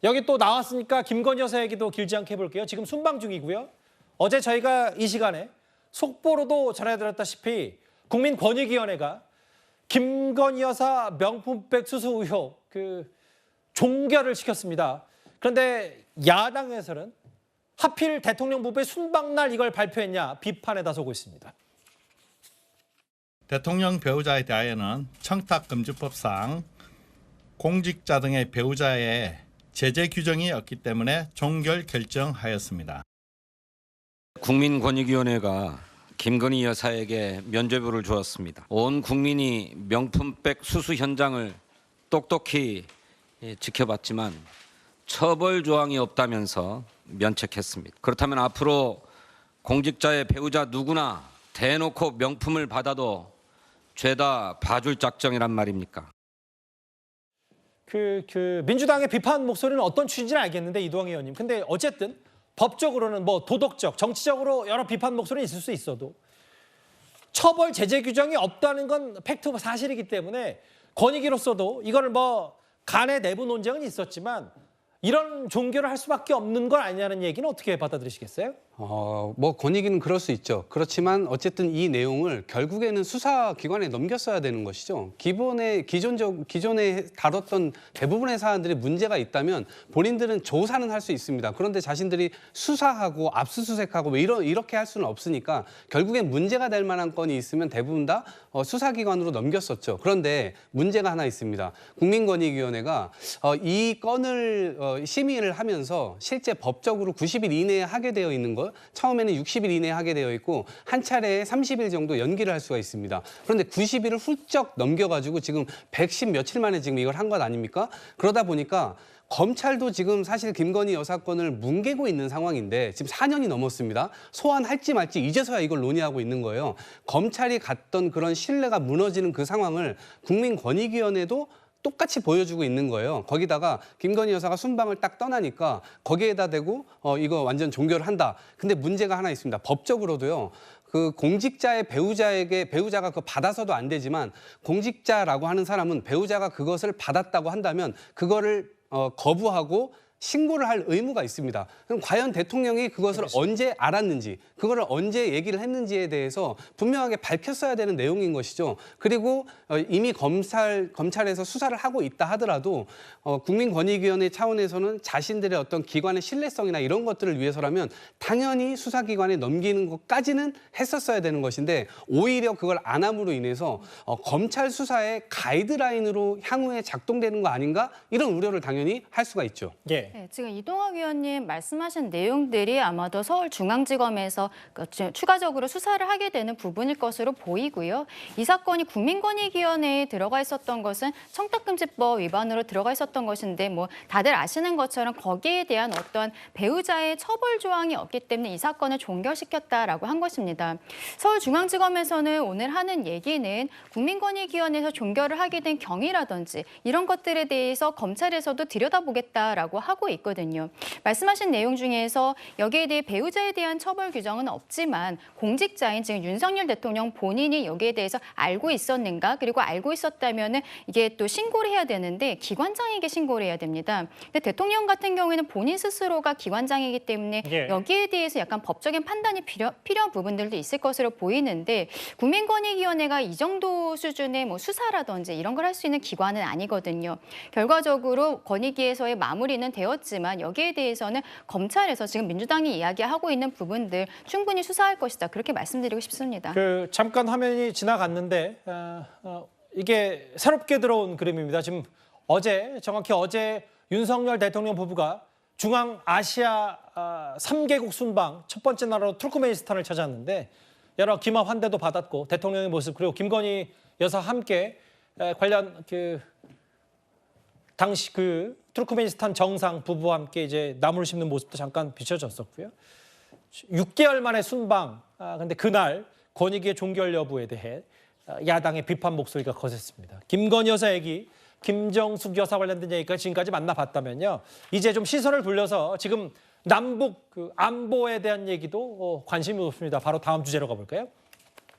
여기 또 나왔으니까 김건희 여사 얘기도 길지 않게 해볼게요. 지금 순방 중이고요. 어제 저희가 이 시간에 속보로도 전해드렸다시피 국민권익위원회가 김건희 여사 명품백 수수 의혹 종결을 시켰습니다. 그런데 야당에서는 하필 대통령 부부의 순방날 이걸 발표했냐 비판에 나서고 있습니다. 대통령 배우자에 대하여는 청탁금지법상 공직자 등의 배우자의 제재 규정이 없기 때문에 종결 결정하였습니다. 국민권익위원회가 김건희 여사에게 면죄부를 주었습니다. 온 국민이 명품백 수수 현장을 똑똑히 지켜봤지만 처벌 조항이 없다면서 면책했습니다. 그렇다면 앞으로 공직자의 배우자 누구나 대놓고 명품을 받아도 죄다 봐줄 작정이란 말입니까? 민주당의 비판 목소리는 어떤 취지인지는 알겠는데 이동환 의원님. 근데 어쨌든 법적으로는 뭐 도덕적, 정치적으로 여러 비판 목소리는 있을 수 있어도 처벌 제재 규정이 없다는 건 팩트 사실이기 때문에 권익위로서도 이거를 뭐 간의 내부 논쟁은 있었지만 이런 종결을 할 수밖에 없는 건 아니냐는 얘기는 어떻게 받아들이시겠어요? 뭐 권익위는 그럴 수 있죠. 그렇지만 어쨌든 이 내용을 결국에는 수사기관에 넘겼어야 되는 것이죠. 기존에 다뤘던 대부분의 사안들이 문제가 있다면 본인들은 조사는 할 수 있습니다. 그런데 자신들이 수사하고 압수수색하고 뭐 이렇게 할 수는 없으니까 결국엔 문제가 될 만한 건이 있으면 대부분 다 수사기관으로 넘겼었죠. 그런데 문제가 하나 있습니다. 국민권익위원회가 이 건을 심의를 하면서 실제 법적으로 90일 이내에 하게 되어 있는 것, 처음에는 60일 이내에 하게 되어 있고 한 차례에 30일 정도 연기를 할 수가 있습니다. 그런데 90일을 훌쩍 넘겨가지고 지금 110 며칠 만에 지금 이걸 한 것 아닙니까? 그러다 보니까 검찰도 지금 사실 김건희 여사 건을 뭉개고 있는 상황인데 지금 4년이 넘었습니다. 소환할지 말지 이제서야 이걸 논의하고 있는 거예요. 검찰이 갔던 그런 신뢰가 무너지는 그 상황을 국민권익위원회도 똑같이 보여주고 있는 거예요. 거기다가 김건희 여사가 순방을 딱 떠나니까 거기에다 대고 이거 완전 종결을 한다. 근데 문제가 하나 있습니다. 법적으로도요. 그 공직자의 배우자가 그거 받아서도 안 되지만 공직자라고 하는 사람은 배우자가 그것을 받았다고 한다면 그거를 거부하고 신고를 할 의무가 있습니다. 그럼 과연 대통령이 그것을 언제 알았는지, 그거를 언제 얘기를 했는지에 대해서 분명하게 밝혔어야 되는 내용인 것이죠. 그리고 이미 검찰에서 수사를 하고 있다 하더라도 국민권익위원회 차원에서는 자신들의 어떤 기관의 신뢰성이나 이런 것들을 위해서라면 당연히 수사기관에 넘기는 것까지는 했었어야 되는 것인데 오히려 그걸 안 함으로 인해서 검찰 수사의 가이드라인으로 향후에 작동되는 거 아닌가? 이런 우려를 당연히 할 수가 있죠. 예. 네, 지금 이동학 의원님 말씀하신 내용들이 아마도 서울중앙지검에서 추가적으로 수사를 하게 되는 부분일 것으로 보이고요. 이 사건이 국민권익위원회에 들어가 있었던 것은 청탁금지법 위반으로 들어가 있었던 것인데 뭐 다들 아시는 것처럼 거기에 대한 어떤 배우자의 처벌 조항이 없기 때문에 이 사건을 종결시켰다라고 한 것입니다. 서울중앙지검에서는 오늘 하는 얘기는 국민권익위원회에서 종결을 하게 된 경위라든지 이런 것들에 대해서 검찰에서도 들여다보겠다라고 하고 있거든요. 말씀하신 내용 중에서 여기에 대해 배우자에 대한 처벌 규정은 없지만 공직자인 지금 윤석열 대통령 본인이 여기에 대해서 알고 있었는가 그리고 알고 있었다면은 이게 또 신고를 해야 되는데 기관장에게 신고를 해야 됩니다. 근데 대통령 같은 경우에는 본인 스스로가 기관장이기 때문에 여기에 대해서 약간 법적인 판단이 필요한 부분들도 있을 것으로 보이는데 국민권익위원회가 이 정도 수준의 뭐 수사라든지 이런 걸 할 수 있는 기관은 아니거든요. 결과적으로 권익위에서의 마무리는 되었지만 여기에 대해서는 검찰에서 지금 민주당이 이야기하고 있는 부분들 충분히 수사할 것이다. 그렇게 말씀드리고 싶습니다. 잠깐 화면이 지나갔는데 이게 새롭게 들어온 그림입니다. 지금 정확히 어제 윤석열 대통령 부부가 중앙아시아 3개국 순방 첫 번째 나라로 투르크메니스탄을 찾았는데 여러 기마 환대도 받았고 대통령의 모습 그리고 김건희 여사 함께 관련 당시 투르크메니스탄 정상 부부와 함께 이제 나무를 심는 모습도 잠깐 비춰졌었고요. 6개월 만에 순방. 근데 그날 권익위의 종결 여부에 대해 야당의 비판 목소리가 거셌습니다. 김건희 여사 얘기, 김정숙 여사 관련된 얘기가 지금까지 만나봤다면요. 이제 좀 시선을 돌려서 지금 남북 안보에 대한 얘기도 관심이 높습니다. 바로 다음 주제로 가볼까요?